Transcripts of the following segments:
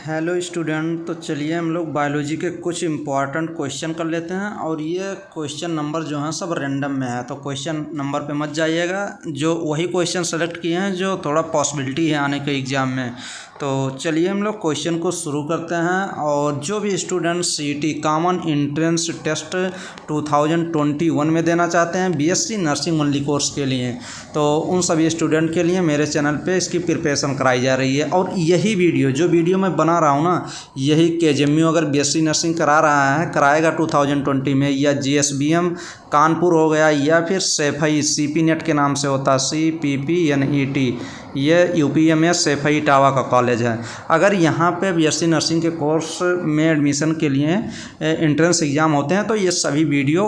Hello student. तो चलिए हम लोग बायोलॉजी के कुछ इम्पॉर्टेंट क्वेश्चन कर लेते हैं और ये क्वेश्चन नंबर जो हैं सब रैंडम में है, तो क्वेश्चन नंबर पे मत जाइएगा। जो वही क्वेश्चन सेलेक्ट किए हैं जो थोड़ा पॉसिबिलिटी है आने के एग्ज़ाम में। तो चलिए हम लोग क्वेश्चन को शुरू करते हैं। और जो भी student CET common entrance test 2021 में देना चाहते हैं बीएससी नर्सिंग ओनली कोर्स के लिए, तो उन सभी स्टूडेंट के लिए मेरे चैनल पे इसकी प्रिपरेशन कराई जा रही है। और यही वीडियो मैं बना रहा हूँ ना, यही केजेएमयू अगर बीएससी नर्सिंग कराएगा 2020 में, या जीएसबीएम कानपुर हो गया, या फिर सैफई सीपी नेट के नाम से होता है CPPNET, ये यूपीएमएस सैफई इटावा का कॉलेज है। अगर यहाँ पे बीएससी नर्सिंग के कोर्स में एडमिशन के लिए एंट्रेंस एग्ज़ाम होते हैं तो ये सभी वीडियो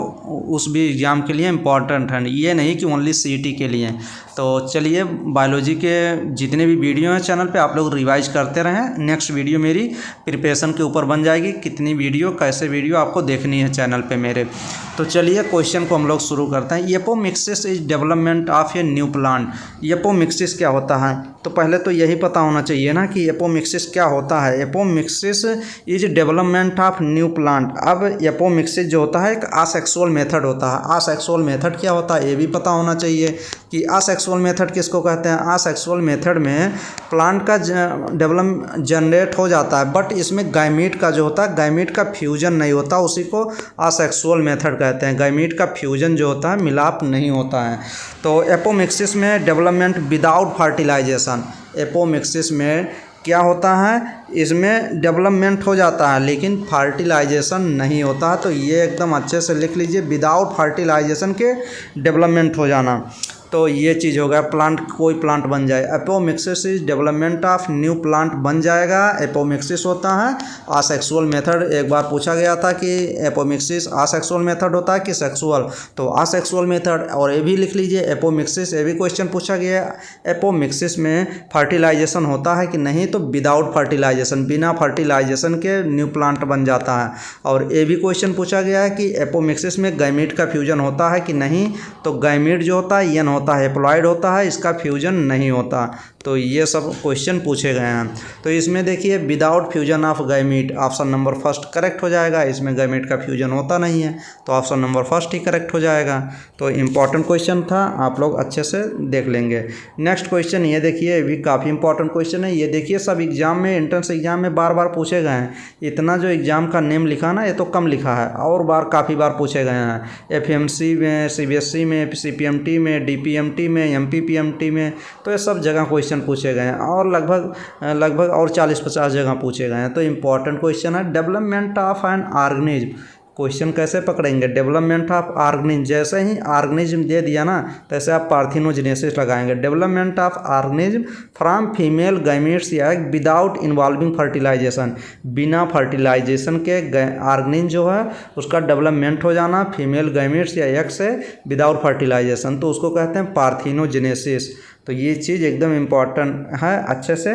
उस भी एग्ज़ाम के लिए इम्पॉर्टेंट हैं, ये नहीं कि ओनली सीईटी के लिए। तो चलिए बायोलॉजी के जितने भी वीडियो हैं चैनल पे आप लोग रिवाइज करते रहें। नेक्स्ट वीडियो मेरी प्रिपरेशन के ऊपर बन जाएगी, कितनी वीडियो कैसे वीडियो आपको देखनी है चैनल पे मेरे। तो चलिए क्वेश्चन को हम लोग शुरू करते हैं। Apomixis is development of a new plant. Apomixis क्या होता है? तो पहले तो यही पता होना चाहिए ना कि एपोमिक्सिस क्या होता है। Apomixis is development of new plant. अब एपोमिक्सिस जो होता है एक असेक्सुअल मेथड होता है। असेक्सुअल मेथड क्या होता है ये भी पता होना चाहिए कि असेक्सुअल मेथड किसको कहते हैं। असेक्सुअल मेथड में प्लांट का डेवलप जनरेट हो जाता है, बट इसमें गाइमीट का जो होता है, गाइमीट का फ्यूजन नहीं होता, उसी को असेक्सुअल मेथड कहते हैं। गाइमीट का फ्यूजन जो होता है, मिलाप नहीं होता है। तो एपोमिक्सिस में डेवलपमेंट विदाउट फर्टिलाइजेशन। एपोमिक्सिस में क्या होता है, इसमें डेवलपमेंट हो जाता है लेकिन फर्टिलाइजेशन नहीं होता है। तो ये एकदम अच्छे से लिख लीजिए, विदाउट फर्टिलाइजेशन के डेवलपमेंट हो जाना। तो ये चीज़ हो गया, प्लांट कोई प्लांट बन जाए। Apomixis is development of new plant बन जाएगा। एपोमिक्सिस होता है असेक्सुअल मेथड। एक बार पूछा गया था कि एपोमिक्सिस असेक्सुअल मेथड होता है कि सेक्सुअल, तो असेक्सुअल मेथड। और ये भी लिख लीजिए एपोमिक्सिस, ये भी क्वेश्चन पूछा गया एपोमिक्सिस में फर्टिलाइजेशन होता है कि नहीं, तो विदाउट फर्टिलाइजेशन, बिना फर्टिलाइजेशन के न्यू प्लांट बन जाता है। और ये भी क्वेश्चन पूछा गया है कि एपोमिक्सिस में गाइमीट का फ्यूजन होता है कि नहीं, तो गाइमीट जो होता है यन होता है, हैप्लॉइड होता है, इसका फ्यूजन नहीं होता। तो ये सब क्वेश्चन पूछे गए हैं। तो इसमें देखिए without fusion of gamete, option number first correct हो जाएगा। इसमें गाइमीट का फ्यूजन होता नहीं है तो ऑप्शन नंबर फर्स्ट ही करेक्ट हो जाएगा। तो इम्पॉर्टेंट क्वेश्चन था, आप लोग अच्छे से देख लेंगे। नेक्स्ट क्वेश्चन ये देखिए, ये भी काफ़ी इंपॉर्टेंट क्वेश्चन है। ये देखिए सब एग्जाम में, एंट्रेंस एग्जाम में बार बार पूछे गए हैं। इतना जो एग्जाम का नेम लिखा ना, ये तो कम लिखा है, और काफ़ी बार पूछे गए हैं। FMC में, CBSE में, CPMT में, DPMT में, MPPMT में, तो ये सब जगह क्वेश्चन पूछे गए हैं और लगभग और 40-50 जगह पूछे गए हैं। तो इम्पॉर्टेंट क्वेश्चन है। Development of an organism, question कैसे पकड़ेंगे? डेवलपमेंट ऑफ ऑर्गेनिज्म, जैसे ही ऑर्गेनिज्म दे दिया ना तैसे आप पार्थिनोजेनेसिस लगाएंगे। Development of organism from female gametes या एग विदाउट इन्वॉल्विंग फर्टिलाइजेशन, बिना फर्टिलाइजेशन के ऑर्गेनिज्म जो है उसका डेवलपमेंट हो जाना फीमेल गाइमीट्स या एग से विदाउट फर्टिलाइजेशन, तो उसको कहते हैं पार्थिनोजेनेसिस। तो ये चीज़ एकदम इम्पॉर्टेंट है, अच्छे से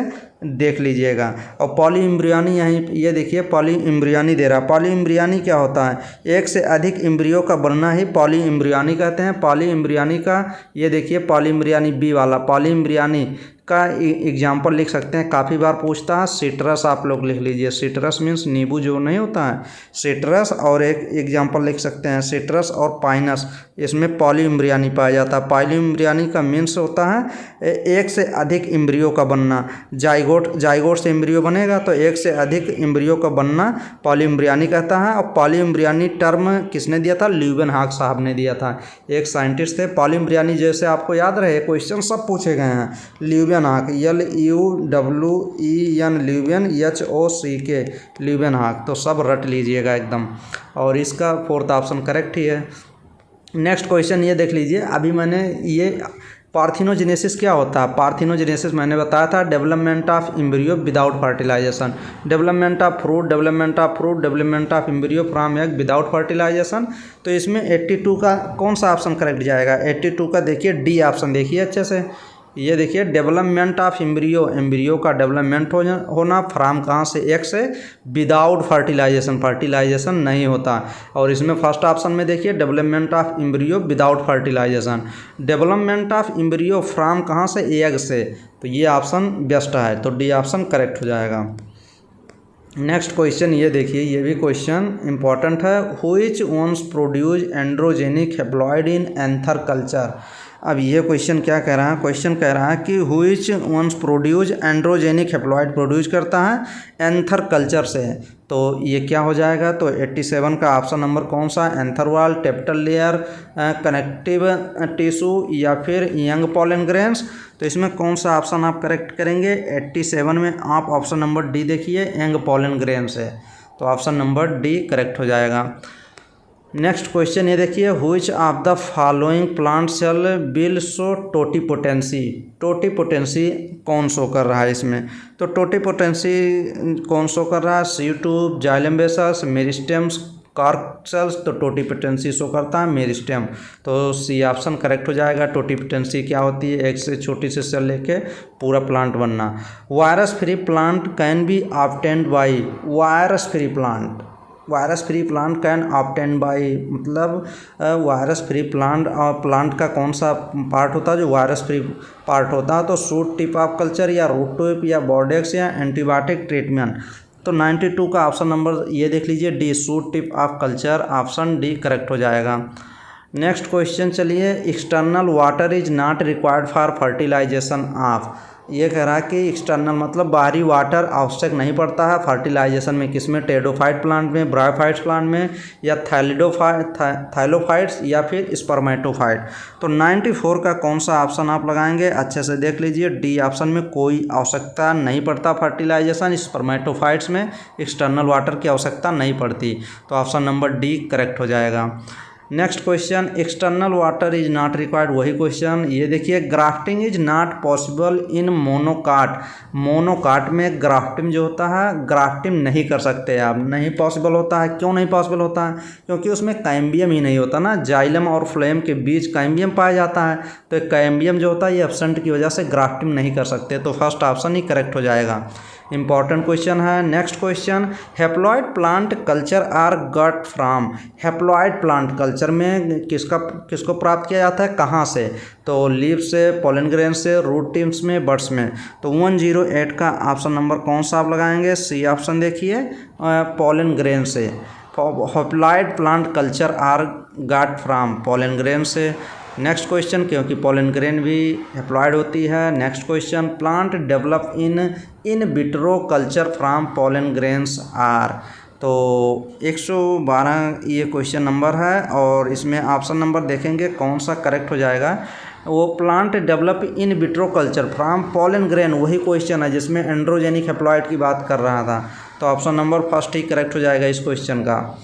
देख लीजिएगा। और पॉली एम्ब्रियोनी, यहीं ये देखिए पॉली एम्ब्रियोनी दे रहा है। पॉली एम्ब्रियोनी क्या होता है? एक से अधिक एम्ब्रियो का बनना ही पॉली एम्ब्रियोनी कहते हैं। पॉली एम्ब्रियोनी का ये देखिए पॉली एम्ब्रियोनी बी वाला, पॉली एम्ब्रियोनी का एग्जाम्पल लिख सकते हैं, काफ़ी बार पूछता है। सिट्रस आप लोग लिख लीजिए, सिट्रस मीन्स नींबू जो नहीं होता है, सिट्रस। और एक एग्जाम्पल लिख सकते हैं सिट्रस और पाइनस, इसमें पॉली एम्ब्रियोनी पाया जाता है। पॉली एम्ब्रियोनी का मीन्स होता है एक से अधिक एम्ब्रियो का बनना। जाइगोट से एम्ब्रियो बनेगा तो एक से अधिक एम्ब्रियो का बनना पॉली एम्ब्रियोनी कहता है। और पॉली एम्ब्रियोनी टर्म किसने दिया था? ल्यूवेनहॉक साहब ने दिया था, एक साइंटिस्ट थे। पॉली एम्ब्रियोनी जैसे आपको याद रहे क्वेश्चन सब पूछे गए हैं। Leeuwenhoek, LUWEN, Leeuwen, HOCK, Leeuwenhoek, तो सब रट लीजिएगा एकदम। और इसका फोर्थ ऑप्शन करेक्ट ही है। नेक्स्ट क्वेश्चन ये देख लीजिए, अभी मैंने ये पार्थिनोजेनेसिस क्या होता है? पार्थिनोजेनेसिस मैंने बताया था development of embryo without fertilization. Development of fruit, development of embryo from egg without fertilization. तो इसमें 82 का कौन सा ऑप्शन करेक्ट जाएगा? 82 का देखिए डी ऑप्शन देखिए अच्छे से। ये देखिए डेवलपमेंट ऑफ एम्ब्रियो, एम्ब्रियो का डेवलपमेंट होना फ्राम कहाँ से? एक से, विदाउट फर्टिलाइजेशन, फर्टिलाइजेशन नहीं होता। और इसमें फर्स्ट ऑप्शन में देखिए development of embryo without fertilization. Development of embryo from कहाँ से? एग से, तो ये ऑप्शन बेस्ट है, तो डी ऑप्शन करेक्ट हो जाएगा। नेक्स्ट क्वेश्चन ये देखिए, ये भी क्वेश्चन इंपॉर्टेंट है। Which ones produce androgenic haploid in anther culture. अब ये क्वेश्चन क्या कह रहा है, क्वेश्चन कह रहा है कि which ones produce androgenic haploid produce करता है एंथर कल्चर से। तो ये क्या हो जाएगा, तो 87 का ऑप्शन नंबर कौन सा, anther wall, tapetal layer, connective tissue या फिर यंग पॉलन ग्रेन्स। तो इसमें कौन सा ऑप्शन आप करेक्ट करेंगे, 87 में आप ऑप्शन नंबर डी देखिए, यंग पॉलन ग्रेन्स है, तो ऑप्शन नंबर डी करेक्ट हो जाएगा। नेक्स्ट क्वेश्चन ये देखिए, which of the following plant cell will show totipotency. Totipotency कौन शो कर रहा है इसमें, तो टोटीपोटेंसी कौन शो कर रहा है, सी ट्यूब, जाइलम बेसस, मेरिस्टेम्स, कार्क सेल्स। तो टोटीपोटेंसी शो करता है मेरिस्टेम, तो सी ऑप्शन करेक्ट हो जाएगा। टोटीपोटेंसी क्या होती है, एक से छोटी से सेल लेके पूरा प्लांट बनना। Virus free plant can be obtained by, virus free plant, virus free plant can obtain by, मतलब वायरस फ्री प्लांट और प्लांट का कौन सा पार्ट होता है जो वायरस फ्री पार्ट होता है, तो शूट टिप ऑफ कल्चर या रूट टिप या बॉर्डेक्स या एंटीबायोटिक ट्रीटमेंट। तो 92 का ऑप्शन नंबर ये देख लीजिए, D shoot tip of culture, option D correct हो जाएगा। नेक्स्ट क्वेश्चन चलिए, external water is not required for fertilization of. ये कह रहा है कि एक्सटर्नल मतलब बाहरी वाटर आवश्यक नहीं पड़ता है फर्टिलाइजेशन में, किसमें, टेडोफाइट प्लांट में, ब्रायोफाइट्स प्लांट में, या थाइलोफाइट्स या फिर स्पर्मेटोफाइट। तो 94 का कौन सा ऑप्शन आप लगाएंगे, अच्छे से देख लीजिए, डी ऑप्शन में कोई आवश्यकता नहीं पड़ता फर्टिलाइजेशन, स्पर्मेटोफाइट्स में एक्सटर्नल वाटर की आवश्यकता नहीं पड़ती, तो ऑप्शन नंबर डी करेक्ट हो जाएगा। Next question, external water is not required, वही क्वेश्चन ये देखिए, grafting is not possible in monocot. Monocot में ग्राफ्टिंग जो होता है, ग्राफ्टिंग नहीं कर सकते आप, नहीं पॉसिबल होता है। क्यों नहीं पॉसिबल होता है, क्योंकि उसमें कैम्बियम ही नहीं होता ना, जाइलम और फ्लेम के बीच कैम्बियम पाया जाता है, तो कैम्बियम जो होता है ये एब्सेंट की वजह से ग्राफ्टिंग नहीं कर सकते, तो फर्स्ट ऑप्शन ही करेक्ट हो जाएगा। इंपॉर्टेंट क्वेश्चन है। Next question, haploid plant culture are got from. Haploid plant culture में किसको प्राप्त किया जाता है, कहाँ से, तो लीफ से, पोलन ग्रेन से, रूट टिप्स में, बड्स में। तो 108 का ऑप्शन नंबर कौन सा आप लगाएंगे, सी ऑप्शन देखिए, पोलन ग्रेन से। Haploid plant culture are got from pollen grain से। नेक्स्ट क्वेश्चन, क्योंकि पोलन ग्रेन भी हैप्लॉइड होती है। Next question, plant develop in vitro culture from pollen grains are. तो 112 ये क्वेश्चन नंबर है, और इसमें ऑप्शन नंबर देखेंगे कौन सा करेक्ट हो जाएगा, वो plant develop in vitro culture from pollen grain, वही क्वेश्चन है जिसमें एंड्रोजेनिक हैप्लॉइड की बात कर रहा था, तो ऑप्शन नंबर फर्स्ट ही करेक्ट हो जाएगा इस क्वेश्चन का।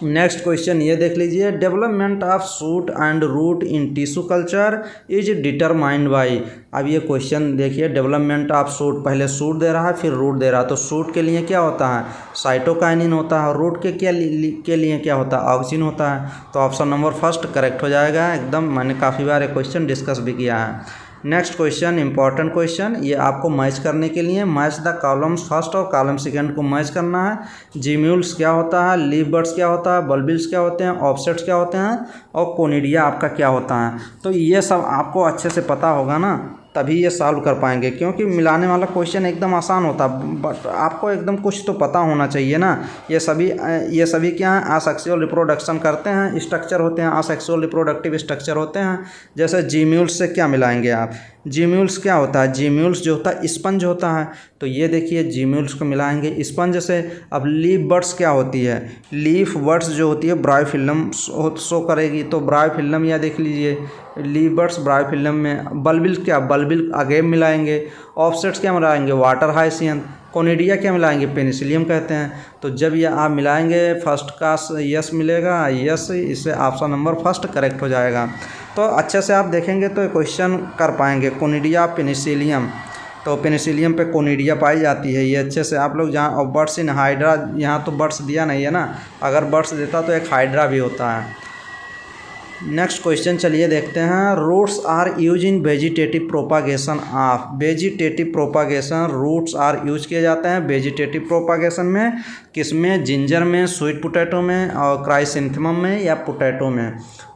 नेक्स्ट क्वेश्चन ये देख लीजिए, development of shoot and root in tissue culture is determined by. अब ये क्वेश्चन देखिए, डेवलपमेंट ऑफ शूट, पहले शूट दे रहा है फिर रूट दे रहा है, तो शूट के लिए क्या होता है, साइटोकाइनिन होता है, रूट के लिए क्या होता है, ऑक्सिन होता है, तो ऑप्शन नंबर फर्स्ट करेक्ट हो जाएगा एकदम। मैंने काफ़ी बार ये क्वेश्चन डिस्कस भी किया है। नेक्स्ट क्वेश्चन, इंपॉर्टेंट क्वेश्चन, ये आपको मैच करने के लिए, मैच द कॉलम्स फर्स्ट और कॉलम सेकंड को मैच करना है। जीम्यूल्स क्या होता है, लीफ बड्स क्या होता है, बल्बिल्स क्या होते हैं, ऑफसेट्स क्या होते हैं, और कोनिडिया आपका क्या होता है। तो ये सब आपको अच्छे से पता होगा ना, तभी ये सॉल्व कर पाएंगे, क्योंकि मिलाने वाला क्वेश्चन एकदम आसान होता है, बट आपको एकदम कुछ तो पता होना चाहिए ना। ये सभी क्या हैं, असेक्सुअल रिप्रोडक्शन करते हैं, स्ट्रक्चर होते हैं, असेक्सुअल रिप्रोडक्टिव स्ट्रक्चर होते हैं। जैसे जीम्यूल्स से क्या मिलाएंगे आप, जीम्यूल्स क्या होता है, जीम्यूल्स जो होता है स्पंज होता है, तो ये देखिए जीम्यूल्स को मिलाएंगे स्पंज से। अब लीफ बड्स क्या होती है, लीफ बड्स जो होती है ब्रायोफिल्म शो करेगी, तो ब्रायोफिल्म या देख लीजिए लीफ बड्स ब्रायोफिल्म में। बल्बिल क्या, बल्बिल आगे मिलाएंगे। ऑफसेट्स क्या मिलाएंगे, वाटर हाइसियन। कोनिडिया क्या मिलाएंगे, पेनिसिलियम कहते हैं। तो जब ये आप मिलाएंगे फर्स्ट का यस मिलेगा, यस, इससे ऑप्शन नंबर फर्स्ट करेक्ट हो जाएगा। तो अच्छे से आप देखेंगे तो क्वेश्चन कर पाएंगे। कोनिडिया, पेनिसिलियम, तो पेनिसिलियम पे कोनिडिया पाई जाती है, ये अच्छे से आप लोग जहाँ, और बर्ड्स इन हाइड्रा, यहाँ तो बर्ड्स दिया नहीं है ना, अगर बर्ड्स देता तो एक हाइड्रा भी होता है। नेक्स्ट क्वेश्चन चलिए देखते हैं। Roots are use in vegetative propagation of. Vegetative propagation roots are use किए जाते हैं वेजिटेटिव प्रोपागेशन में। किसमें? जिंजर में, स्वीट पोटैटो में और क्राइसेंथेमम में या पोटैटो में।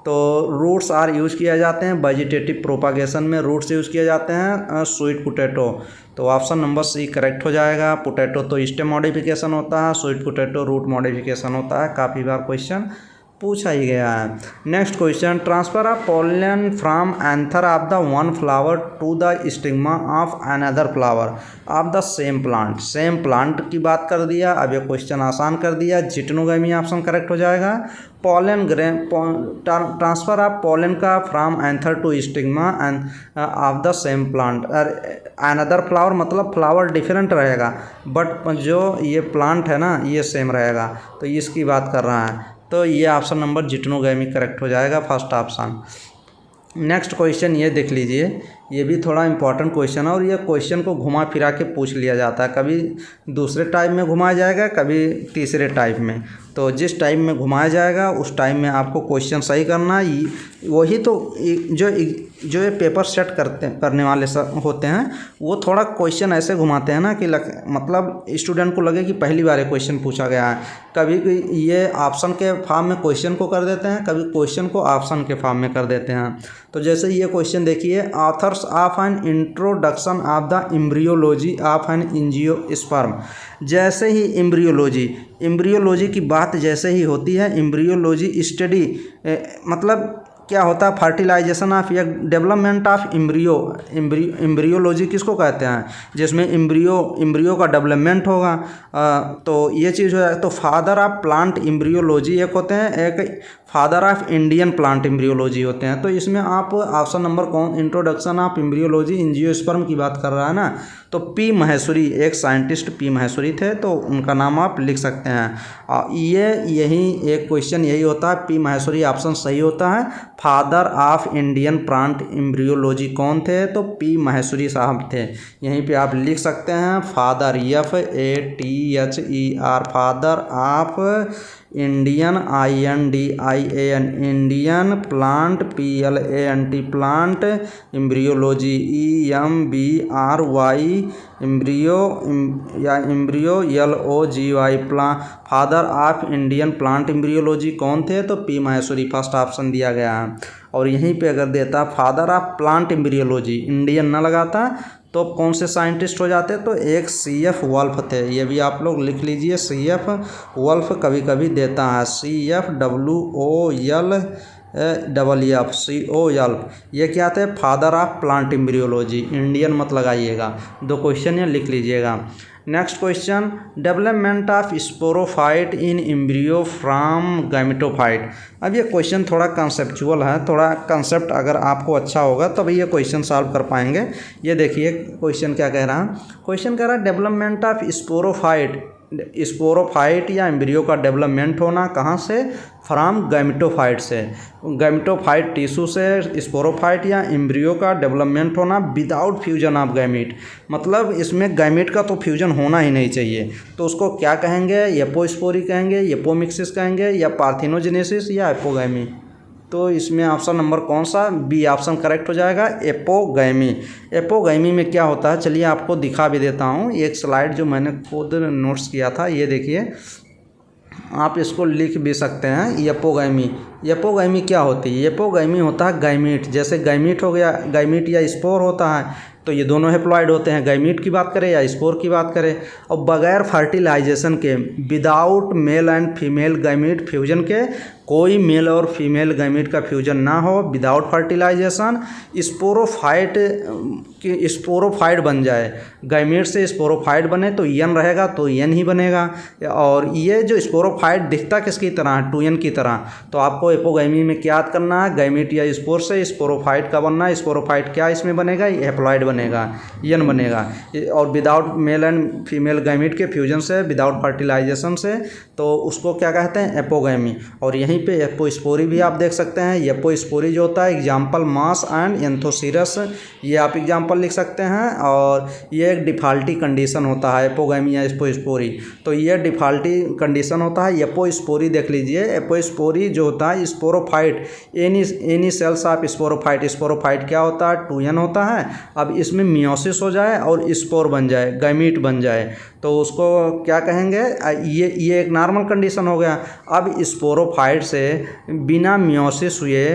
तो रूट्स आर यूज किए जाते हैं वेजिटेटिव प्रोपागेशन में। रूट्स यूज किए जाते हैं स्वीट पोटैटो। तो ऑप्शन नंबर सी करेक्ट हो जाएगा। पोटैटो तो स्टेम मॉडिफिकेशन होता है, स्वीट पोटैटो रूट मॉडिफिकेशन होता है। काफ़ी बार क्वेश्चन पूछा ही गया है। Next question, transfer of pollen from anther of the one flower to the stigma of another flower of the same plant. Same plant की बात कर दिया। अब ये क्वेश्चन आसान कर दिया। जिटनोगामी ऑप्शन करेक्ट हो जाएगा। Pollen grain transfer of pollen का from anther to stigma of the same plant. Another flower मतलब फ्लावर डिफरेंट रहेगा बट जो ये प्लांट है ना ये सेम रहेगा। तो इसकी बात कर रहा है। तो ये ऑप्शन नंबर जिटनोगामी करेक्ट हो जाएगा, फर्स्ट ऑप्शन। नेक्स्ट क्वेश्चन ये देख लीजिए, ये भी थोड़ा इंपॉर्टेंट क्वेश्चन है और ये क्वेश्चन को घुमा फिरा के पूछ लिया जाता है। कभी दूसरे टाइप में घुमाया जाएगा, कभी तीसरे टाइप में। तो जिस टाइप में घुमाया जाएगा उस टाइम में आपको क्वेश्चन सही करना है। वही तो जो ये पेपर सेट करने वाले होते हैं वो थोड़ा क्वेश्चन ऐसे घुमाते हैं ना कि मतलब स्टूडेंट को लगे कि पहली बार ये क्वेश्चन पूछा गया है। कभी ये ऑप्शन के फॉर्म में क्वेश्चन को कर देते हैं, कभी क्वेश्चन को ऑप्शन के फॉर्म में कर देते हैं। तो जैसे ये क्वेश्चन देखिए, authors of an introduction of the embryology of an angiosperm. जैसे ही एम्ब्रियोलॉजी की बात जैसे ही होती है, एम्ब्रियोलॉजी स्टडी मतलब क्या होता है, फर्टिलाइजेशन ऑफ या डेवलपमेंट ऑफ एम्ब्रियोलॉजी किसको कहते हैं? जिसमें एम्ब्रियो का डेवलपमेंट होगा। तो ये चीज़ हो जाए। तो फादर ऑफ प्लांट एम्ब्रियोलॉजी एक होते हैं, एक father of Indian plant embryology होते हैं। तो इसमें आप ऑप्शन नंबर कौन, इंट्रोडक्शन ऑफ एम्ब्रियोलॉजी एंजियोस्पर्म की बात कर रहा है ना। तो पी महेश्वरी, एक साइंटिस्ट पी महेश्वरी थे, तो उनका नाम आप लिख सकते हैं। यही एक क्वेश्चन यही होता है, पी महेश्वरी ऑप्शन सही होता है। Father of Indian plant embryology कौन थे? तो पी महेश्वरी साहब थे। यहीं पे आप लिख सकते हैं father, FATHER, father of Indian, INDIAN, Indian plant, PLANT, plant embryology, EMBRY, embryo या embryo LOGY, father of Indian plant embryology कौन थे? तो पी महेश्वरी, फर्स्ट ऑप्शन दिया गया है। और यहीं पे अगर देता father of plant embryology, Indian ना लगाता तो कौन से साइंटिस्ट हो जाते? तो एक CF वुल्फ थे। ये भी आप लोग लिख लीजिए, CF वुल्फ कभी कभी देता है, CFWOLF, ये क्या थे? Father of plant embryology. Indian मत लगाइएगा, दो क्वेश्चन ये लिख लीजिएगा। Next question, development of sporophyte in embryo from gametophyte. अब ये क्वेश्चन थोड़ा कंसेप्चुअल है, थोड़ा कंसेप्ट अगर आपको अच्छा होगा तब ये क्वेश्चन सॉल्व कर पाएंगे। ये देखिए क्वेश्चन क्या कह रहा है। क्वेश्चन कह रहा है डेवलपमेंट ऑफ स्पोरोफाइट या एम्ब्रियो का डेवलपमेंट होना कहाँ से? फ्रॉम गैमेटोफाइट से, गैमेटोफाइट टिश्यू से स्पोरोफाइट या एम्ब्रियो का डेवलपमेंट होना विदाउट फ्यूजन ऑफ गैमीट। मतलब इसमें गैमीट का तो फ्यूजन होना ही नहीं चाहिए। तो उसको क्या कहेंगे? एपोस्पोरी कहेंगे, एपोमिक्सिस कहेंगे, या पार्थिनोजेनेसिस, या एपोगैमी। तो इसमें ऑप्शन नंबर कौन सा? बी ऑप्शन करेक्ट हो जाएगा, एपोगैमी। एपोगैमी में क्या होता है चलिए आपको दिखा भी देता हूँ। एक स्लाइड जो मैंने खुद नोट्स किया था, ये देखिए, आप इसको लिख भी सकते हैं। एपोगैमी क्या होती है? एपोगैमी होता है गैमीट। जैसे गैमीट हो गया, गैमीट या स्पोर होता है, तो ये दोनों हैप्लॉइड होते हैं। गैमीट की बात करें या स्पोर की बात करें, और बगैर फर्टिलाइजेशन के, without male and female gamete fusion के, कोई मेल और फीमेल गैमीट का फ्यूजन ना हो, विदाउट फर्टिलाइजेशन स्पोरोफाइट बन जाए। गैमीट से स्पोरोफाइट बने तो एन रहेगा, तो एन ही बनेगा। और ये जो स्पोरोफाइट दिखता किसकी तरह है? 2N की तरह। तो आपको एपोगैमी में क्या याद करना है? गैमीट या स्पोर से स्पोरोफाइट का बनना है। स्पोरोफाइट क्या इसमें बनेगा? हैप्लॉइड बनेगा, यन बनेगा। और without male and female gamete के फ्यूजन से, विदाउट फर्टिलाइजेशन से, तो उसको क्या कहते हैं, एपोगैमी। और यहीं पे एपोस्पोरी भी आप देख सकते हैं। एपोस्पोरी जो होता है एग्जाम्पल मास एंड एंथोसिरस, ये आप एग्जाम्पल लिख सकते हैं। और ये एक डिफाल्टी कंडीशन होता है एपोगैमी या एपोस्पोरी, तो ये डिफाल्टी कंडीशन होता है। एपोस्पोरी देख लीजिए, एपोस्पोरी जो होता है sporophyte, any cells of sporophyte. Sporophyte क्या होता है, 2n होता है। अब इसमें मियोसिस हो जाए और स्पोर बन जाए, गैमीट बन जाए, तो उसको क्या कहेंगे, ये एक नॉर्मल कंडीशन हो गया। अब स्पोरोफाइट से बिना मियोसिस हुए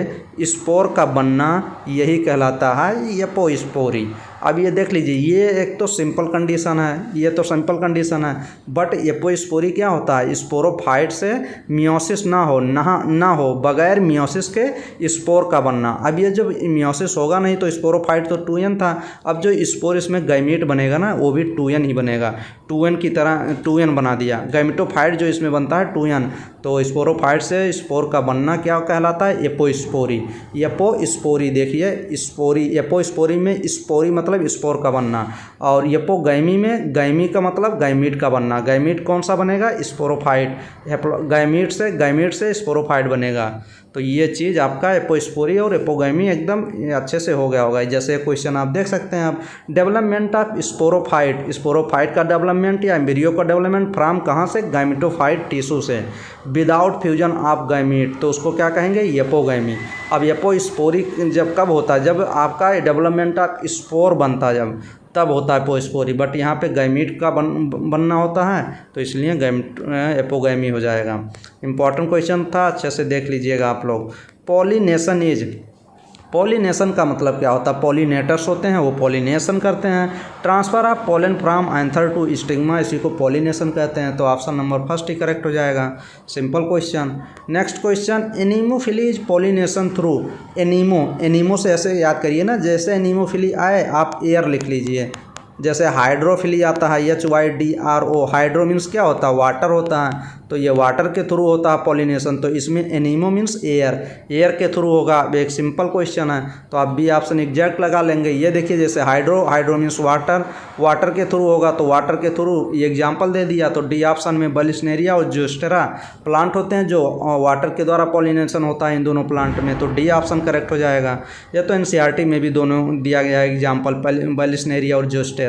स्पोर का बनना यही कहलाता है एपोस्पोरी। अब ये देख लीजिए, ये एक तो सिंपल कंडीशन है, ये तो सिंपल कंडीशन है, बट एपोस्पोरी क्या होता है, स्पोरोफाइट से मियोसिस ना हो बगैर मियोसिस के स्पोर का बनना। अब ये जब मियोसिस होगा नहीं तो स्पोरोफाइट तो 2n था, अब जो स्पोर इसमें गैमीट बनेगा ना वो भी 2n ही बनेगा, 2n की तरह 2n बना दिया। गैमेटोफाइट जो इसमें बनता है 2n, तो स्पोरोफाइट से स्पोर का बनना क्या कहलाता है, एपोस्पोरी। एपोस्पोरी देखिए, स्पोरी, एपोस्पोरी में स्पोरी मतलब स्पोर का बनना, और एपोगैमी में गैमी का मतलब गैमीट का बनना। गैमीट कौन सा बनेगा, स्पोरोफाइट। गैमीट से स्पोरोफाइट बनेगा। तो ये चीज़ आपका एपोस्पोरी और एपोगैमी एकदम अच्छे से हो गया होगा। जैसे क्वेश्चन आप देख सकते हैं, आप डेवलपमेंट ऑफ स्पोरोफाइट, स्पोरोफाइट का डेवलपमेंट या एम्ब्रियो का डेवलपमेंट फ्रॉम कहाँ से, गैमेटोफाइट टिश्यू से, विदाउट फ्यूजन ऑफ गैमीट, तो उसको क्या कहेंगे, एपोगैमी। अब एपोस्पोरी जब कब होता है, जब आपका डेवलपमेंट ऑफ स्पोर बनता है, जब तब होता है एपोस्पोरी। बट यहाँ पे गैमीट का बनना होता है, तो इसलिए एपोगैमी हो जाएगा। इंपॉर्टेंट क्वेश्चन था, अच्छे से देख लीजिएगा आप लोग। पॉलिनेशन इज, पॉलिनेशन का मतलब क्या होता है, पॉलिनेटर्स होते हैं वो पॉलिनेशन करते हैं। Transfer of pollen from anther to stigma, इसी को पॉलिनेशन कहते हैं। तो ऑप्शन नंबर फर्स्ट ही करेक्ट हो जाएगा, simple question. Next question, anemophily is pollination through. Anemo से ऐसे याद करिए ना, जैसे एनीमोफिली आए आप एयर लिख लीजिए। जैसे हाइड्रोफिली आता है, HYDRO, हाइड्रो मीन्स क्या होता है, वाटर होता है, तो ये वाटर के थ्रू होता है पॉलिनेशन। तो इसमें एनीमो मीन्स एयर, एयर के थ्रू होगा। एक सिंपल क्वेश्चन है, तो आप बी ऑप्शन एग्जैक्ट लगा लेंगे। ये देखिए, जैसे हाइड्रो मीन्स वाटर, वाटर के थ्रू होगा, तो वाटर के थ्रू ये एग्जाम्पल दे दिया। तो डी ऑप्शन में बलिस्नेरिया और जोस्टेरा प्लांट होते हैं जो वाटर के द्वारा पॉलिनेशन होता है इन दोनों प्लांट में, तो डी ऑप्शन करेक्ट हो जाएगा। ये तो NCERT में भी दोनों दिया गया है एग्जाम्पल, बलिस्नेरिया और जोस्टेरा।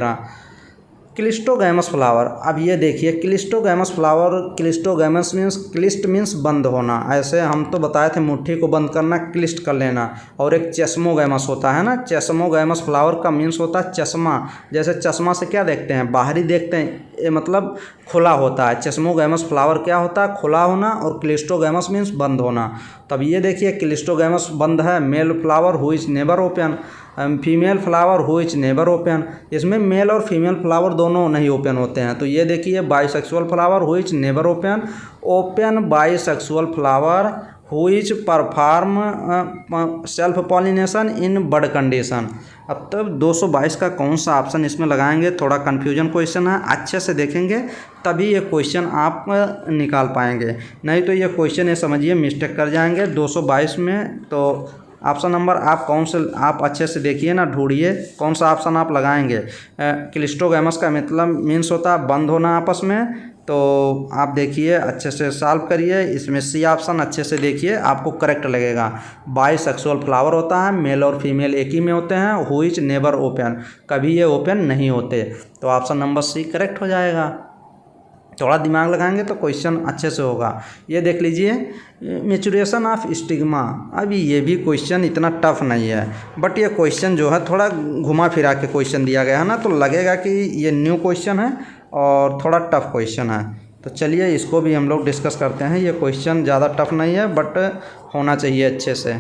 क्लिस्टोगैमस फ्लावर, अब ये देखिए cleistogamous flower, cleistogamous means, cleist means बंद होना। ऐसे हम तो बताए थे मुट्ठी को बंद करना, क्लिस्ट कर लेना। और एक चेस्मोगैमस होता है ना, चेस्मोगैमस फ्लावर का मीन्स होता है चश्मा। जैसे चश्मा से क्या देखते हैं, बाहरी देखते हैं, ये मतलब खुला होता है। चेस्मोगैमस फ्लावर क्या होता है, खुला होना, और क्लिस्टोगैमस मीन्स बंद होना। तब ये देखिए क्लिस्टोगैमस बंद है, male flower who is never open, female flower who is never open. इसमें मेल और फीमेल फ्लावर दोनों नहीं ओपन होते हैं। तो ये देखिए bisexual flower who is never open, open bisexual flower who is perform self pollination in bud condition. अब तब 222 का कौन सा ऑप्शन इसमें लगाएंगे, थोड़ा कन्फ्यूजन क्वेश्चन है, अच्छे से देखेंगे तभी ये क्वेश्चन आप निकाल पाएंगे, नहीं तो ये क्वेश्चन ये समझिए मिस्टेक कर जाएंगे 222 में। तो ऑप्शन नंबर आप कौन से, आप अच्छे से देखिए ना, ढूंढिए कौन सा ऑप्शन आप लगाएंगे। क्लिस्टोगैमस का मतलब मीन्स होता है बंद होना आपस में, तो आप देखिए अच्छे से सॉल्व करिए। इसमें सी ऑप्शन अच्छे से देखिए, आपको करेक्ट लगेगा। बाइसेक्सुअल फ्लावर होता है, मेल और फीमेल एक ही में होते हैं। हु इज नेवर ओपन, कभी ये ओपन नहीं होते, तो ऑप्शन नंबर सी करेक्ट हो जाएगा। थोड़ा दिमाग लगाएंगे तो क्वेश्चन अच्छे से होगा। ये देख लीजिए मैच्योरेशन ऑफ स्टिग्मा, अभी ये भी क्वेश्चन इतना टफ नहीं है, बट ये क्वेश्चन जो है थोड़ा घुमा फिरा के क्वेश्चन दिया गया है ना, तो लगेगा कि ये न्यू क्वेश्चन है और थोड़ा टफ क्वेश्चन है। तो चलिए इसको भी हम लोग डिस्कस करते हैं। ये क्वेश्चन ज़्यादा टफ नहीं है, बट होना चाहिए अच्छे से।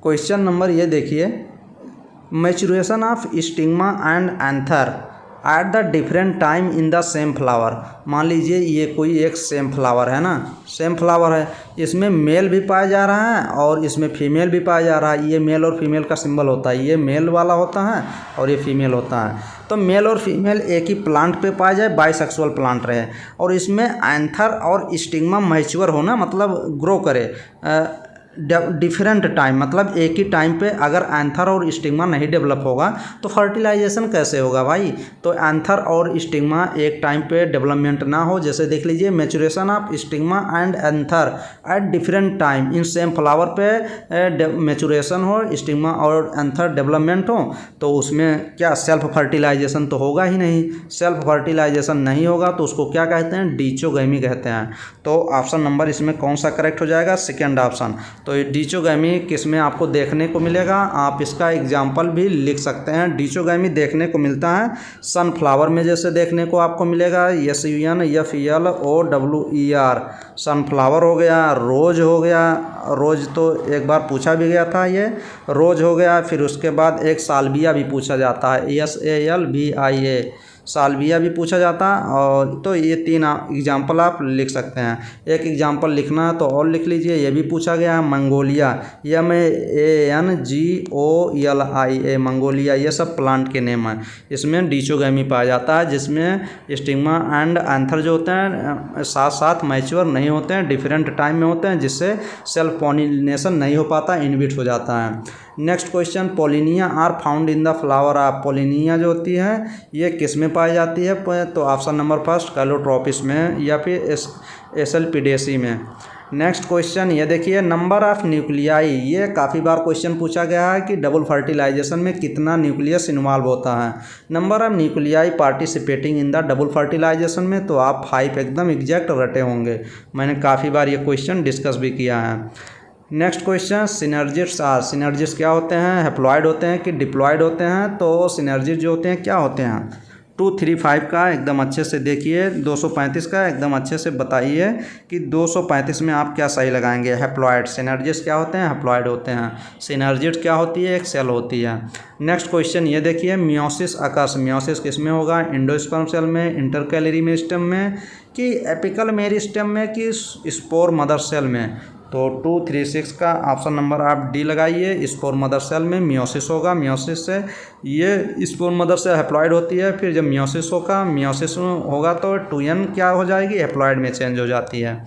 क्वेश्चन नंबर ये देखिए, maturation of stigma and anther at the different time in the same flower. मान लीजिए ये कोई एक सेम फ्लावर है ना, सेम फ्लावर है, इसमें मेल भी पाया जा रहा है और इसमें फीमेल भी पाया जा रहा है। ये मेल और फीमेल का सिंबल होता है, ये मेल वाला होता है और ये फीमेल होता है। तो मेल और फीमेल एक ही प्लांट पे पाया जाए, बाइसेक्सुअल प्लांट रहे, और इसमें एंथर और स्टिग्मा मैच्योर होना मतलब ग्रो करे, डिफरेंट टाइम, मतलब एक ही टाइम पे अगर एंथर और स्टिग्मा नहीं डेवलप होगा तो फर्टिलाइजेशन कैसे होगा भाई। तो एंथर और स्टिग्मा एक टाइम पे डेवलपमेंट ना हो, जैसे देख लीजिए maturation of stigma and anther at different time in same flower पे मैचुरेशन हो, स्टिग्मा और एंथर डेवलपमेंट हो, तो उसमें क्या सेल्फ फर्टिलाइजेशन तो होगा ही नहीं। सेल्फ फर्टिलाइजेशन नहीं होगा तो उसको क्या कहते हैं, डिचोगैमी कहते हैं। तो ऑप्शन नंबर इसमें कौन सा करेक्ट हो जाएगा, सेकेंड ऑप्शन। तो ये डिचोगैमी किस में आपको देखने को मिलेगा, आप इसका एग्जाम्पल भी लिख सकते हैं। डिचोगैमी देखने को मिलता है सनफ्लावर में, जैसे देखने को आपको मिलेगा SUNFLOWER, सनफ्लावर हो गया, रोज हो गया, रोज तो एक बार पूछा भी गया था, ये रोज हो गया। फिर उसके बाद एक साल्विया भी पूछा जाता है, SALVIA, साल्विया भी पूछा जाता है। और तो ये 3 एग्जाम्पल आप लिख सकते हैं। एक एग्जाम्पल लिखना है तो और लिख लीजिए, ये भी पूछा गया है मंगोलिया, MANGOLIA, मंगोलिया, ये सब प्लांट के नेम हैं। इसमें डिचोगैमी पाया जाता है, जिसमें स्टिग्मा एंड एंथर जो होते हैं साथ साथ मैच्योर नहीं होते हैं, डिफरेंट टाइम में होते हैं, जिससे सेल्फ पॉलिनेशन नहीं हो पाता, इनबिट हो जाता है। Next question, pollinia are found in the flower of, pollinia जो होती है ये किस में पाई जाती है, तो ऑप्शन नंबर फर्स्ट कैलोट्रोपिस में या फिर एसल्पिडेसी में। नेक्स्ट क्वेश्चन ये देखिए, नंबर ऑफ न्यूक्लियाई, ये काफ़ी बार क्वेश्चन पूछा गया है कि डबल फर्टिलाइजेशन में कितना न्यूक्लियस इन्वॉल्व होता है। Number of nuclei participating in the double fertilization में, तो आप 5 एकदम एग्जैक्ट रटे होंगे, मैंने काफ़ी बार ये क्वेश्चन डिस्कस भी किया है। Next question, synergist are, synergist क्या होते हैं, हैप्लॉइड होते हैं कि डिप्लॉइड होते हैं। तो सिनर्जिस्ट जो होते हैं क्या होते हैं, 235 का एकदम अच्छे से देखिए, 235 का एकदम अच्छे से बताइए कि 235 में आप क्या सही लगाएंगे। हैप्लॉइड, सिनर्जिस्ट क्या होते हैं, हैप्लॉइड होते हैं। सिनर्जिस्ट क्या होती है, एक सेल होती है। नेक्स्ट क्वेश्चन ये देखिए, मियोसिस अकर्स, मियोसिस किस में होगा, एंडोस्पर्म सेल में, इंटरकैलरी मेरिस्टेम में कि एपिकल मेरिस्टेम में कि स्पोर मदर सेल में। तो 236 का ऑप्शन नंबर आप डी लगाइए, स्पोर मदर सेल में मियोसिस होगा। मियोसिस से ये स्पोर मदर सेल हैप्लॉइड होती है, फिर जब मियोसिस होगा तो 2n क्या हो जाएगी, हैप्लॉइड में चेंज हो जाती है।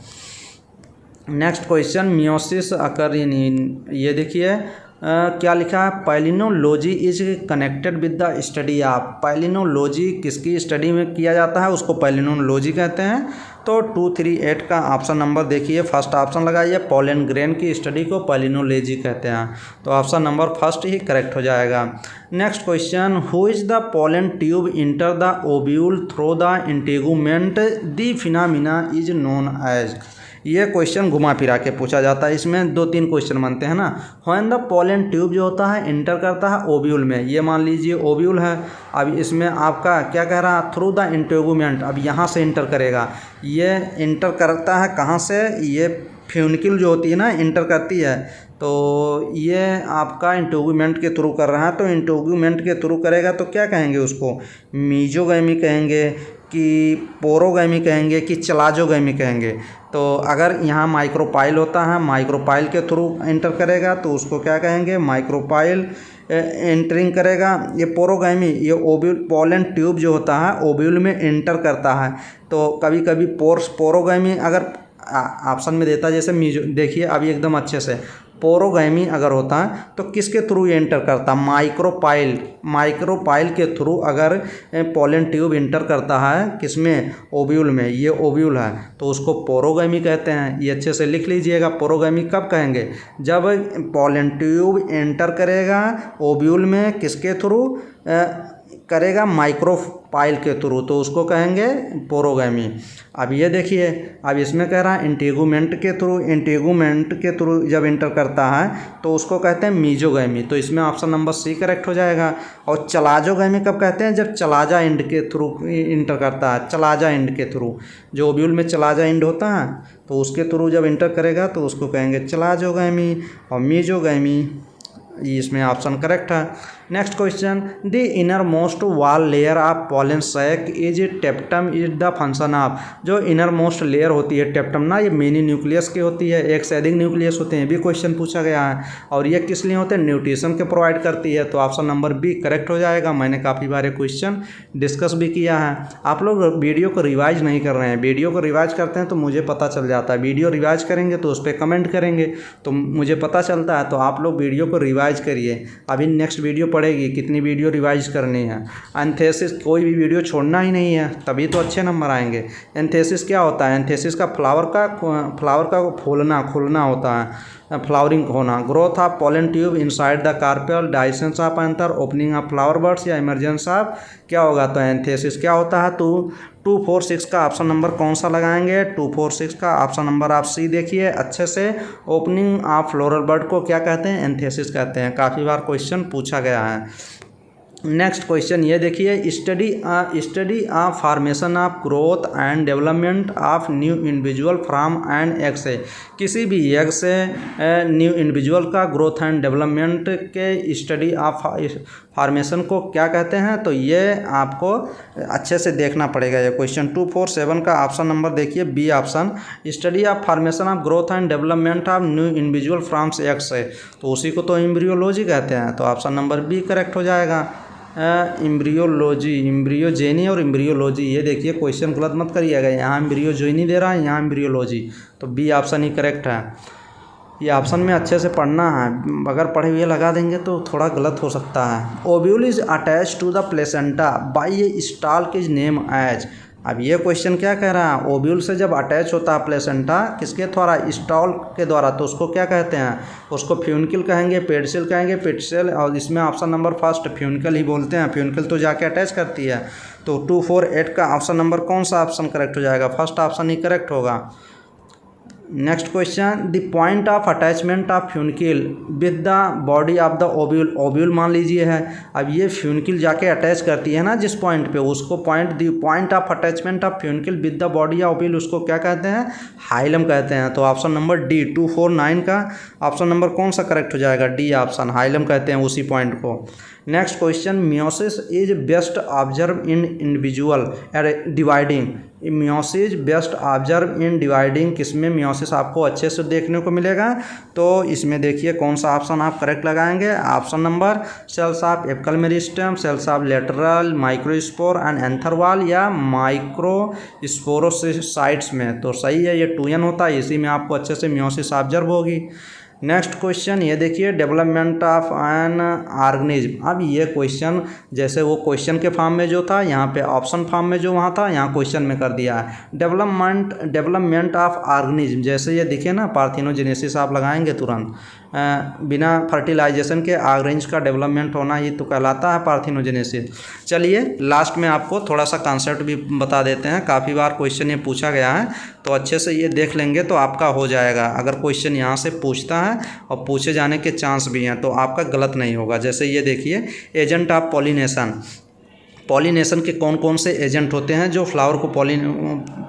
नेक्स्ट क्वेश्चन, मियोसिस अकर इन, ये देखिए क्या लिखा है, palynology is connected with the study of, palynology किसकी स्टडी में किया जाता है उसको पैलिनोलॉजी कहते हैं। तो 238 का ऑप्शन नंबर देखिए, फर्स्ट ऑप्शन लगाइए, पोलन ग्रेन की स्टडी को पैलिनोलॉजी कहते हैं। तो ऑप्शन नंबर फर्स्ट ही करेक्ट हो जाएगा। Next question, who is the pollen tube enter the ovule through the integument, the phenomena is known as, ये क्वेश्चन घुमा फिरा के पूछा जाता है, इसमें 2-3 क्वेश्चन बनते हैं ना। व्हेन द पोलन ट्यूब जो होता है इंटर करता है ओव्यूल में, ये मान लीजिए ओव्यूल है, अब इसमें आपका क्या कह रहा है, थ्रू द इंटेगुमेंट, अब यहाँ से इंटर करेगा, ये इंटर करता है कहाँ से, ये फ्यूनिक्यूल जो होती है ना इंटर करती है, तो ये आपका इंटेगुमेंट के थ्रू कर रहा है। तो इंटेगुमेंट के थ्रू करेगा तो क्या कहेंगे उसको, मीजोगैमी कहेंगे कि पोरोगैमी कहेंगे कि चलाजोगैमी कहेंगे। तो अगर यहाँ माइक्रोपाइल होता है, माइक्रोपाइल के थ्रू एंटर करेगा तो उसको क्या कहेंगे, माइक्रोपाइल एंटरिंग करेगा। ये पोरोगैमी, ये ओव्यूल, पोलन ट्यूब जो होता है ओव्यूल में एंटर करता है। तो कभी कभी पोरोगैमी अगर ऑप्शन में देता है, जैसे मीजो, देखिए अभी एकदम अच्छे से, पोरोगैमी अगर होता है तो किसके थ्रू एंटर करता, माइक्रोपाइल, माइक्रोपाइल के थ्रू अगर पोलन ट्यूब एंटर करता है किसमें, ओव्यूल में, ये ओव्यूल है तो उसको पोरोगैमी कहते हैं। ये अच्छे से लिख लीजिएगा, पोरोगैमी कब कहेंगे, जब पोलन ट्यूब एंटर करेगा ओव्यूल में, किसके थ्रू करेगा, माइक्रोपाइल के थ्रू, तो उसको कहेंगे पोरोगैमी। अब ये देखिए, अब इसमें कह रहा है इंटेगुमेंट के थ्रू, इंटेगुमेंट के थ्रू जब इंटर करता है तो उसको कहते हैं मीजोगैमी। तो इसमें ऑप्शन नंबर सी करेक्ट हो जाएगा। और चलाजोगैमी कब कहते हैं, जब चलाजा एंड के थ्रू इंटर करता है, चलाजा एंड के थ्रू, जो ओव्यूल में चलाजा एंड होता है तो उसके थ्रू जब इंटर करेगा तो उसको कहेंगे चलाजोगैमी। और मीजोगैमी, इसमें ऑप्शन करेक्ट है। Next question, the inner most wall layer of pollen sac is tapetum is the function of. जो इनर मोस्ट लेयर होती है टेप्टम ना, ये मिनी न्यूक्लियस की होती है, एक से अधिक न्यूक्लियस होते हैं, भी क्वेश्चन पूछा गया है। और ये किस लिए होते हैं? न्यूट्रिशन के प्रोवाइड करती है। तो ऑप्शन नंबर बी करेक्ट हो जाएगा। मैंने काफ़ी बार ये क्वेश्चन डिस्कस भी किया है। आप लोग वीडियो को रिवाइज नहीं कर रहे हैं, वीडियो को रिवाइज करते हैं तो मुझे पता चल जाता है। वीडियो रिवाइज करेंगे तो उस पर कमेंट करेंगे तो मुझे पता चलता है। तो आप लोग वीडियो को रिवाइज करिए। अभी नेक्स्ट वीडियो पड़ेगी, कितनी वीडियो रिवाइज करनी है। एंथेसिस, कोई भी वीडियो छोड़ना ही नहीं है, तभी तो अच्छे नंबर आएंगे। एंथेसिस क्या होता है? एंथेसिस का फ्लावर का फूलना खुलना होता है, फ्लावरिंग होना। Growth of pollen tube inside the carpel, dehiscence of anther, opening of flower buds, या इमरजेंस ऑफ क्या होगा? तो एंथेसिस क्या होता है? तो 2, 4, 6 का ऑप्शन नंबर कौन सा लगाएंगे? 2, 4, 6 का ऑप्शन नंबर आप सी देखिए अच्छे से। ओपनिंग ऑफ फ्लोरल बर्ड को क्या कहते हैं? एंथेसिस कहते हैं। काफ़ी बार क्वेश्चन पूछा गया है। नेक्स्ट क्वेश्चन ये देखिए, study of formation of growth and development of new individual from an egg से। किसी भी एग से न्यू इंडिविजुअल का ग्रोथ एंड डेवलपमेंट के स्टडी ऑफ फार्मेशन को क्या कहते हैं? तो ये आपको अच्छे से देखना पड़ेगा। ये क्वेश्चन 2, 4, 7 का ऑप्शन नंबर देखिए B option, study of formation of growth and development of new individual from egg से। तो उसी को तो एम्ब्रियोलॉजी कहते हैं। तो ऑप्शन नंबर बी करेक्ट हो जाएगा। एम्ब्रियोलॉजी, एम्ब्रियोजेनी और एम्ब्रियोलॉजी, ये देखिए क्वेश्चन गलत मत करिएगा। यहाँ एम्ब्रियोजेनी दे रहा है, यहाँ एम्ब्रियोलॉजी। तो बी ऑप्शन ही करेक्ट है। ये ऑप्शन में अच्छे से पढ़ना है, अगर पढ़े हुए लगा देंगे तो थोड़ा गलत हो सकता है। Ovule is attach to the placenta by a stalk is name as. अब ये क्वेश्चन क्या कह रहा है? ओव्यूल से जब अटैच होता है प्लेसेंटा किसके द्वारा? स्टॉल्क के द्वारा। तो उसको क्या कहते हैं? उसको फ्यूनिकल कहेंगे, पेडसेल कहेंगे, पेडसेल। और इसमें ऑप्शन नंबर फर्स्ट फ्यूनिकल ही बोलते हैं। फ्यूनिकल तो जाके अटैच करती है। तो 2, 4, 8 का ऑप्शन नंबर कौन सा ऑप्शन करेक्ट हो जाएगा? फर्स्ट ऑप्शन ही करेक्ट होगा। Next question, the point of attachment of funicle with the body of the ovule. Ovule मान लीजिए है, अब ये फ्यूनिकल जाके अटैच करती है ना जिस पॉइंट पे, उसको point of attachment of funicle with the body of ovule, उसको क्या कहते हैं? हाइलम कहते हैं। तो ऑप्शन नंबर डी 2, 4, 9 का ऑप्शन नंबर कौन सा करेक्ट हो जाएगा? डी ऑप्शन, हाइलम कहते हैं उसी पॉइंट को। Next question, meiosis is best observe in individual dividing. Meiosis best observe in dividing, किसमें मियोसिस आपको अच्छे से देखने को मिलेगा? तो इसमें देखिए कौन सा ऑप्शन आप करेक्ट लगाएंगे? Option number cells of apical meristem, cells of lateral, microspore and anther wall, या माइक्रोस्पोरोसाइट्स में। तो सही है, ये 2n होता है, इसी में आपको अच्छे से मियोसिस ऑब्जर्व होगी। नेक्स्ट क्वेश्चन ये देखिए, डेवलपमेंट ऑफ एन ऑर्गेनिज्म। अब ये क्वेश्चन जैसे वो क्वेश्चन के फॉर्म में जो था, यहाँ पे ऑप्शन फॉर्म में जो वहाँ था, यहाँ क्वेश्चन में कर दिया है। डेवलपमेंट ऑफ ऑर्गेनिज्म, जैसे ये दिखे ना, पार्थिनोजेनेसिस आप लगाएंगे तुरंत। बिना फर्टिलाइजेशन के ऑर्गेनिज का डेवलपमेंट होना, ये तो कहलाता है पार्थिनोजेनेसिस। चलिए लास्ट में आपको थोड़ा सा कॉन्सेप्ट भी बता देते हैं। काफ़ी बार क्वेश्चन ये पूछा गया है, तो अच्छे से ये देख लेंगे तो आपका हो जाएगा। अगर क्वेश्चन यहाँ से पूछता है और पूछे जाने के चांस भी हैं तो आपका गलत नहीं होगा। जैसे ये देखिए, एजेंट ऑफ पॉलिनेशन। पॉलिनेशन के कौन कौन से एजेंट होते हैं जो फ्लावर को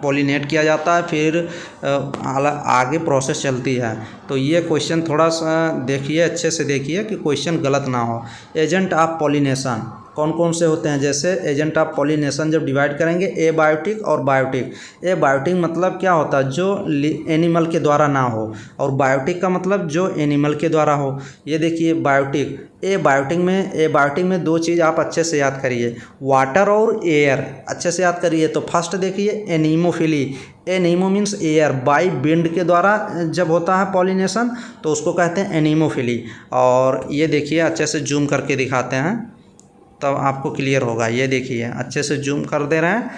पॉलिनेट किया जाता है, फिर आगे प्रोसेस चलती है। तो ये क्वेश्चन थोड़ा सा देखिए, अच्छे से देखिए कि क्वेश्चन गलत ना हो। एजेंट ऑफ पॉलिनेशन कौन कौन से होते हैं? जैसे एजेंट ऑफ पॉलिनेशन जब डिवाइड करेंगे, एबायोटिक और बायोटिक। एबायोटिक मतलब क्या होता है? जो एनिमल के द्वारा ना हो, और बायोटिक का मतलब जो एनिमल के द्वारा हो। ये देखिए बायोटिक, एबायोटिक में 2 चीज़ आप अच्छे से याद करिए, वाटर और एयर। अच्छे से याद करिए। तो फर्स्ट देखिए anemophily. Anemo means air, by wind के द्वारा जब होता है पॉलिनेशन तो उसको कहते हैं एनीमोफिली। और ये देखिए अच्छे से जूम करके दिखाते हैं तब आपको क्लियर होगा। ये देखिए अच्छे से जूम कर दे रहे हैं।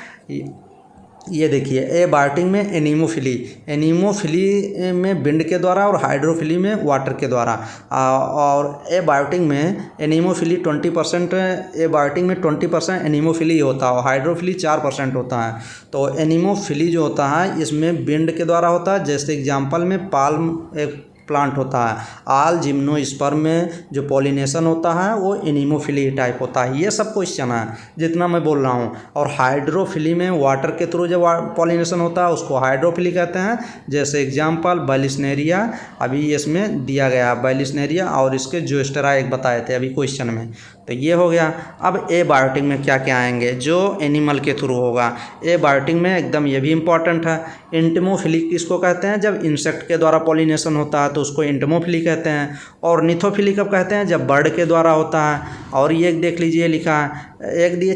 ये देखिए एबायोटिक में एनीमोफिली में विंड के द्वारा, और हाइड्रोफिली में वाटर के द्वारा। और एबायोटिक में एनीमोफिली 20%, एबायोटिक में 20% एनीमोफिली होता है और हाइड्रोफिली 4% होता है। तो एनीमोफिली जो होता है इसमें विंड के द्वारा होता है। जैसे एग्जांपल में पाल्म एक प्लांट होता है। ऑल जिम्नोस्पर्म में जो पॉलिनेशन होता है वो एनीमोफिली टाइप होता है। ये सब क्वेश्चन है जितना मैं बोल रहा हूँ। और हाइड्रोफिली में वाटर के थ्रू जो पॉलिनेशन होता है उसको हाइड्रोफिली कहते हैं। जैसे एग्जाम्पल बैलिस्नेरिया अभी इसमें दिया गया, बैलिस्नेरिया और इसके जोस्टेरा एक बताए थे अभी क्वेश्चन में। तो ये हो गया। अब एबायोटिक में क्या क्या आएंगे जो एनिमल के थ्रू होगा। एबायोटिक में एकदम ये भी इम्पॉर्टेंट है। एंटमोफिली किसको कहते हैं, जब इंसेक्ट के द्वारा पॉलिनेशन होता है तो उसको एंटमोफिली कहते हैं। और निथोफिली कब कहते हैं, जब बर्ड के द्वारा होता है। और ये देख लीजिए लिखा है एक दिए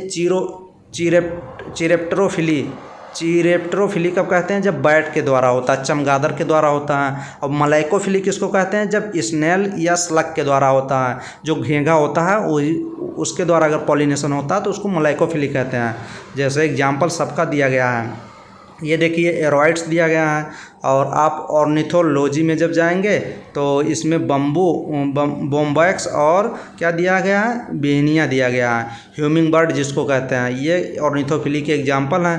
चिरेप्टरोफिली। चिरेप्टरोफिली कब कहते हैं, जब बैट के द्वारा होता है, चमगादड़ के द्वारा होता है। और मलाइकोफिली किसको कहते हैं, जब स्नेल या स्लग के द्वारा होता है, जो घेंघा होता है वही उसके द्वारा अगर पॉलिनेशन होता है तो उसको मलाइकोफिली कहते हैं। जैसे एग्जाम्पल सबका दिया गया है। ये देखिए एरोइड्स दिया गया है। और आप ऑर्निथोलॉजी में जब जाएंगे तो इसमें बोम्बैक्स और क्या दिया गया है, बेनिया दिया गया है। ह्यूमिंग बर्ड जिसको कहते हैं, ये ऑर्निथोफिली के एग्जाम्पल हैं।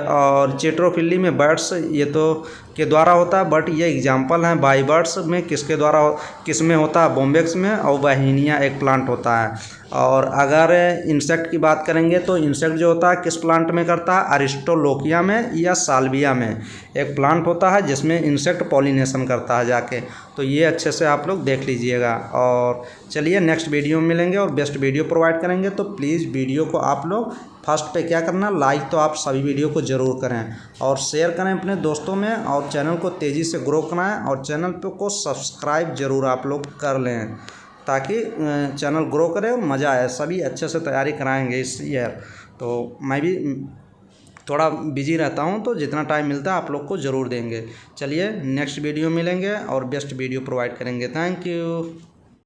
और चेट्रोफिली में बर्ड्स ये तो के द्वारा होता है, बट ये एग्जाम्पल हैं। बाई बर्ड्स में किसके द्वारा किस में होता है, बोम्बैक्स में। और बहेनिया एक प्लांट होता है। और अगर इंसेक्ट की बात करेंगे तो इंसेक्ट जो होता है किस प्लांट में करता है, अरिस्टोलोकिया में या साल्विया में एक प्लांट होता है जिसमें इंसेक्ट पॉलिनेशन करता है जाके। तो ये अच्छे से आप लोग देख लीजिएगा। और चलिए नेक्स्ट वीडियो में मिलेंगे और बेस्ट वीडियो प्रोवाइड करेंगे। तो प्लीज़ वीडियो को आप लोग फर्स्ट पे क्या करना, लाइक तो आप सभी वीडियो को ज़रूर करें और शेयर करें अपने दोस्तों में। और चैनल को तेज़ी से ग्रो कराएं और चैनल पे को सब्सक्राइब ज़रूर आप लोग कर लें ताकि चैनल ग्रो करे और मज़ा आए। सभी अच्छे से तैयारी कराएंगे इस ईयर। तो मैं भी थोड़ा बिजी रहता हूँ तो जितना टाइम मिलता है आप लोग को ज़रूर देंगे। चलिए नेक्स्ट वीडियो मिलेंगे और बेस्ट वीडियो प्रोवाइड करेंगे। Thank you.